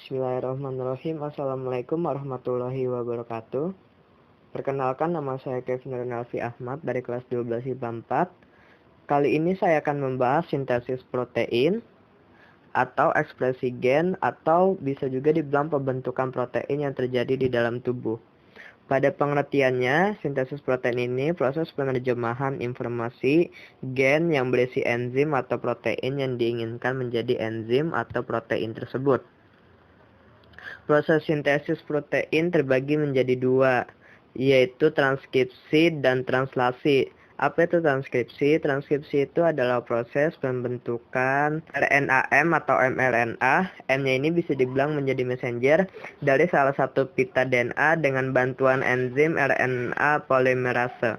Bismillahirrahmanirrahim. Assalamualaikum warahmatullahi wabarakatuh. Perkenalkan, nama saya Kevin Renalfi Ahmad dari kelas 12 IPA 4. Kali ini saya akan membahas sintesis protein atau ekspresi gen, atau bisa juga dibilang pembentukan protein yang terjadi di dalam tubuh. Pada pengertiannya, sintesis protein ini proses penerjemahan informasi gen yang berisi enzim atau protein yang diinginkan menjadi enzim atau protein tersebut. Proses sintesis protein terbagi menjadi dua, yaitu transkripsi dan translasi. Apa itu transkripsi? Transkripsi itu adalah proses pembentukan RNA-M atau mRNA. M-nya ini bisa dibilang menjadi messenger dari salah satu pita DNA dengan bantuan enzim RNA polimerase.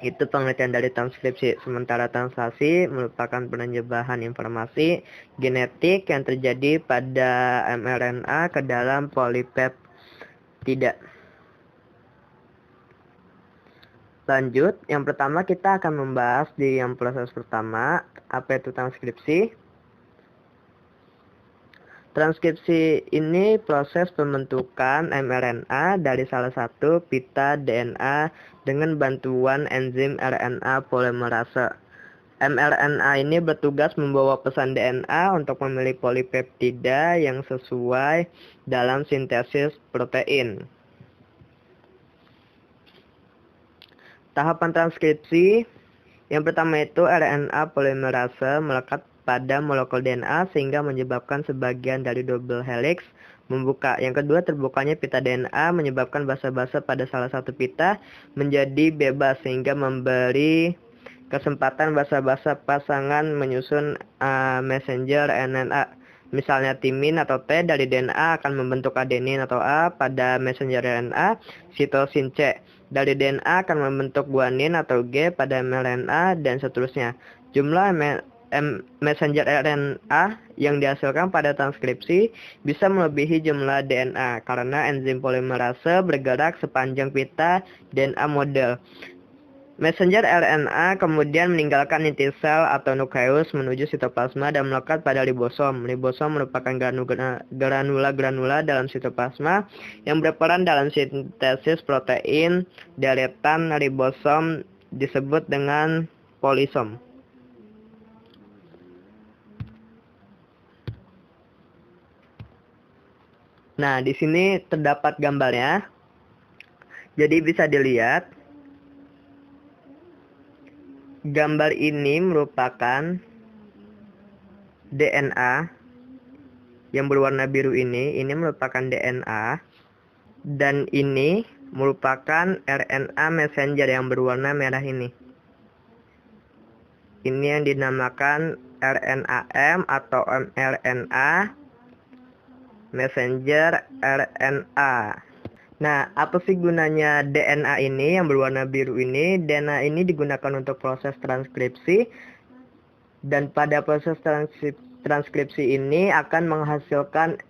Itu pengertian dari transkripsi. Sementara translasi merupakan penerjemahan informasi genetik yang terjadi pada mRNA ke dalam polipeptida. Lanjut, yang pertama kita akan membahas di yang proses pertama, apa itu transkripsi. Transkripsi ini proses pembentukan mRNA dari salah satu pita DNA dengan bantuan enzim RNA polimerase. mRNA ini bertugas membawa pesan DNA untuk memilih polipeptida yang sesuai dalam sintesis protein. Tahapan transkripsi yang pertama itu RNA polimerase melekat pada molekul DNA sehingga menyebabkan sebagian dari double helix membuka. Yang kedua, terbukanya pita DNA menyebabkan basa-basa pada salah satu pita menjadi bebas sehingga memberi kesempatan basa-basa pasangan menyusun messenger RNA. Misalnya timin atau T dari DNA akan membentuk adenin atau A pada messenger RNA, sitosin C dari DNA akan membentuk guanin atau G pada mRNA, dan seterusnya. Jumlah messenger RNA yang dihasilkan pada transkripsi bisa melebihi jumlah DNA karena enzim polimerase bergerak sepanjang pita DNA model. Messenger RNA kemudian meninggalkan inti sel atau nukleus menuju sitoplasma dan melekat pada ribosom. Ribosom merupakan granula-granula dalam sitoplasma yang berperan dalam sintesis protein. Deretan ribosom disebut dengan polisom. Nah, di sini terdapat gambarnya. Jadi bisa dilihat. Gambar ini merupakan DNA yang berwarna biru ini merupakan DNA, dan ini merupakan RNA messenger yang berwarna merah ini. Ini yang dinamakan RNA-M atau mRNA messenger RNA. Nah, apa sih gunanya DNA ini yang berwarna biru ini? DNA ini digunakan untuk proses transkripsi, dan pada proses transkripsi ini akan menghasilkan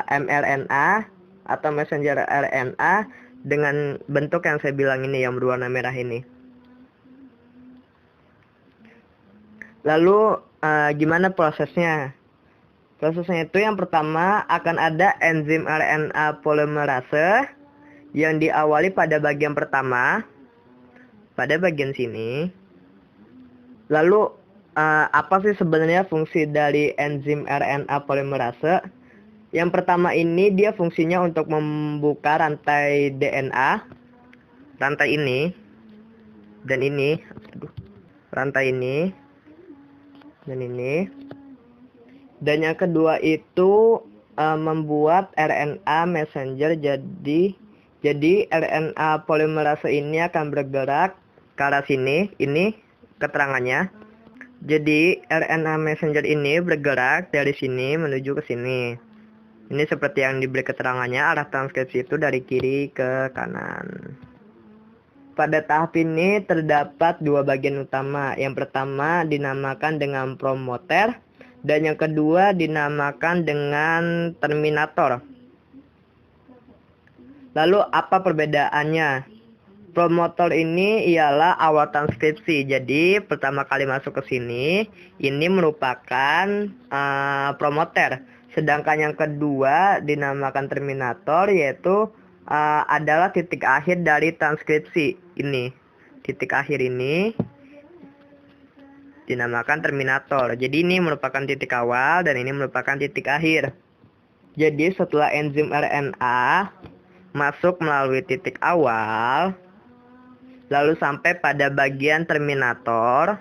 mRNA atau messenger RNA dengan bentuk yang saya bilang ini yang berwarna merah ini. Lalu gimana prosesnya? Prosesnya itu yang pertama akan ada enzim RNA polimerase yang diawali pada bagian pertama, pada bagian sini. Lalu apa sih sebenarnya fungsi dari enzim RNA polimerase? Yang pertama ini dia fungsinya untuk membuka rantai DNA, rantai ini dan ini, rantai ini dan ini. Dan yang kedua itu membuat RNA messenger jadi RNA polimerase ini akan bergerak ke arah sini. Ini keterangannya. Jadi RNA messenger ini bergerak dari sini menuju ke sini. Ini seperti yang diberi keterangannya, arah transkripsi itu dari kiri ke kanan. Pada tahap ini terdapat dua bagian utama. Yang pertama dinamakan dengan promoter, dan yang kedua dinamakan dengan terminator. Lalu apa perbedaannya? Promotor ini ialah awal transkripsi. Jadi pertama kali masuk ke sini, ini merupakan promoter. Sedangkan yang kedua dinamakan terminator, yaitu adalah titik akhir dari transkripsi ini. Titik akhir ini dinamakan terminator. Jadi ini merupakan titik awal dan ini merupakan titik akhir. Jadi setelah enzim RNA masuk melalui titik awal, lalu sampai pada bagian terminator,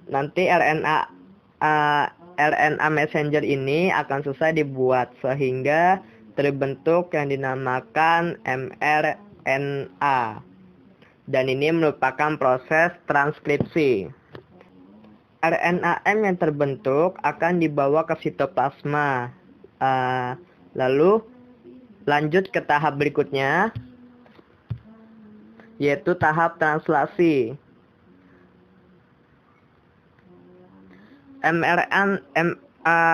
nanti RNA messenger ini akan susah dibuat sehingga terbentuk yang dinamakan mRNA. Dan ini merupakan proses transkripsi. RNA-M yang terbentuk akan dibawa ke sitoplasma. Lalu lanjut ke tahap berikutnya, yaitu tahap translasi.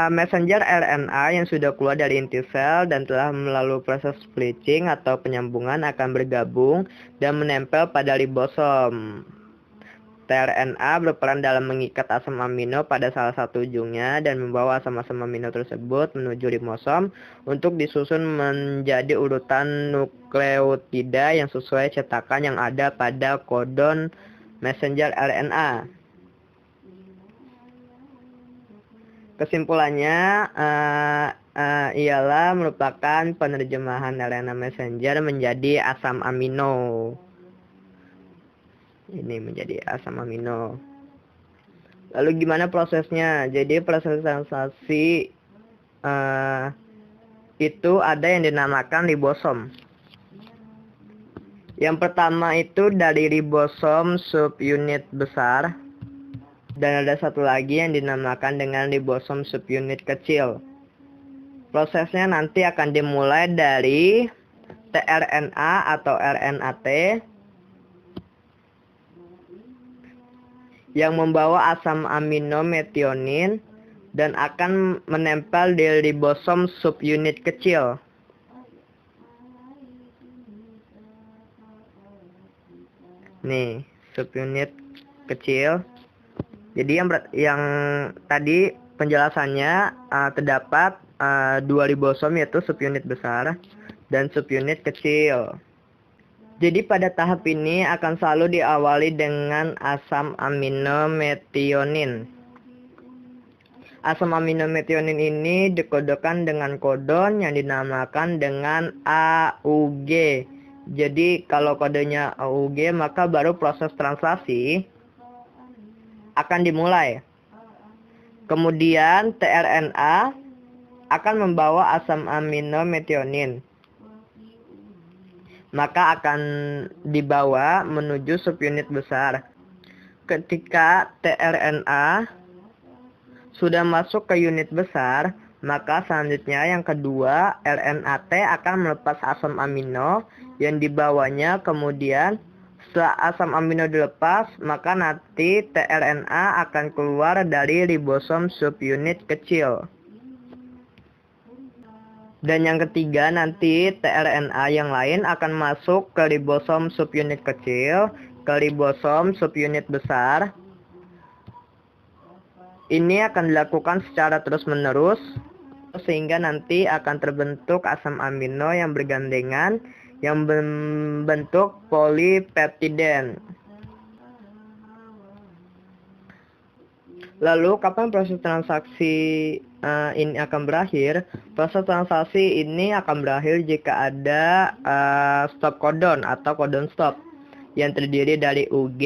Messenger RNA yang sudah keluar dari inti sel dan telah melalui proses splitting atau penyambungan akan bergabung dan menempel pada ribosom. tRNA berperan dalam mengikat asam amino pada salah satu ujungnya dan membawa asam-asam amino tersebut menuju ribosom untuk disusun menjadi urutan nukleotida yang sesuai cetakan yang ada pada kodon messenger RNA. Kesimpulannya ialah merupakan penerjemahan RNA messenger menjadi asam amino. Ini menjadi asam amino. Lalu gimana prosesnya? Jadi proses translasi itu ada yang dinamakan ribosom. Yang pertama itu dari ribosom subunit besar. Dan ada satu lagi yang dinamakan dengan ribosom subunit kecil. Prosesnya nanti akan dimulai dari tRNA atau RNAT yang membawa asam amino metionin dan akan menempel di ribosom subunit kecil. Nih, subunit kecil. Jadi yang tadi penjelasannya terdapat dua ribosom, yaitu subunit besar dan subunit kecil. Jadi pada tahap ini akan selalu diawali dengan asam amino metionin. Asam amino metionin ini dikodekan dengan kodon yang dinamakan dengan AUG. Jadi kalau kodenya AUG, maka baru proses translasi akan dimulai. Kemudian tRNA akan membawa asam amino metionin. Maka akan dibawa menuju subunit besar. Ketika tRNA sudah masuk ke unit besar, maka selanjutnya yang kedua RNAT akan melepas asam amino yang dibawanya. Kemudian setelah asam amino dilepas, maka nanti tRNA akan keluar dari ribosom subunit kecil. Dan yang ketiga nanti tRNA yang lain akan masuk ke ribosom subunit kecil, ke ribosom subunit besar. Ini akan dilakukan secara terus-menerus sehingga nanti akan terbentuk asam amino yang bergandengan yang membentuk polipeptiden. Lalu kapan proses transaksi ini akan berakhir? Proses transaksi ini akan berakhir jika ada stop codon atau codon stop yang terdiri dari UG,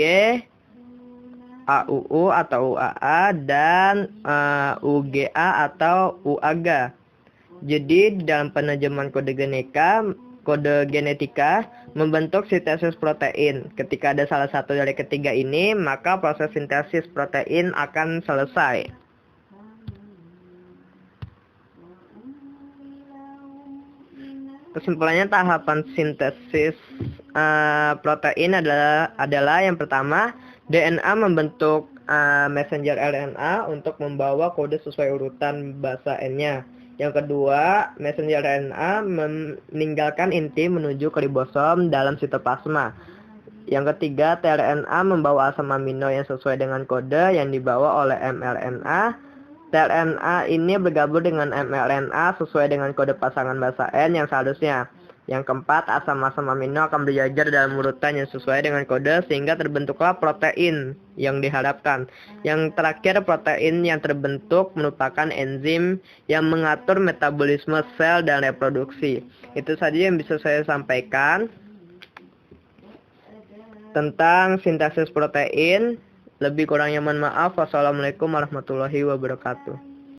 AUU atau UAA, dan UGA atau UAGA. Jadi dalam penerjemahan kode genetika membentuk sintesis protein. Ketika ada salah satu dari ketiga ini, maka proses sintesis protein akan selesai. Kesimpulannya, tahapan sintesis protein adalah yang pertama, DNA membentuk messenger RNA untuk membawa kode sesuai urutan basa N-nya. Yang kedua, messenger RNA meninggalkan inti menuju ke ribosom dalam sitoplasma. Yang ketiga, tRNA membawa asam amino yang sesuai dengan kode yang dibawa oleh mRNA. tRNA ini bergabung dengan mRNA sesuai dengan kode pasangan basa N yang seharusnya. Yang keempat, asam-asam amino akan berjajar dalam urutan yang sesuai dengan kode sehingga terbentuklah protein yang diharapkan. Yang terakhir, protein yang terbentuk merupakan enzim yang mengatur metabolisme sel dan reproduksi. Itu saja yang bisa saya sampaikan tentang sintesis protein. Lebih kurangnya mohon maaf. Wassalamualaikum warahmatullahi wabarakatuh.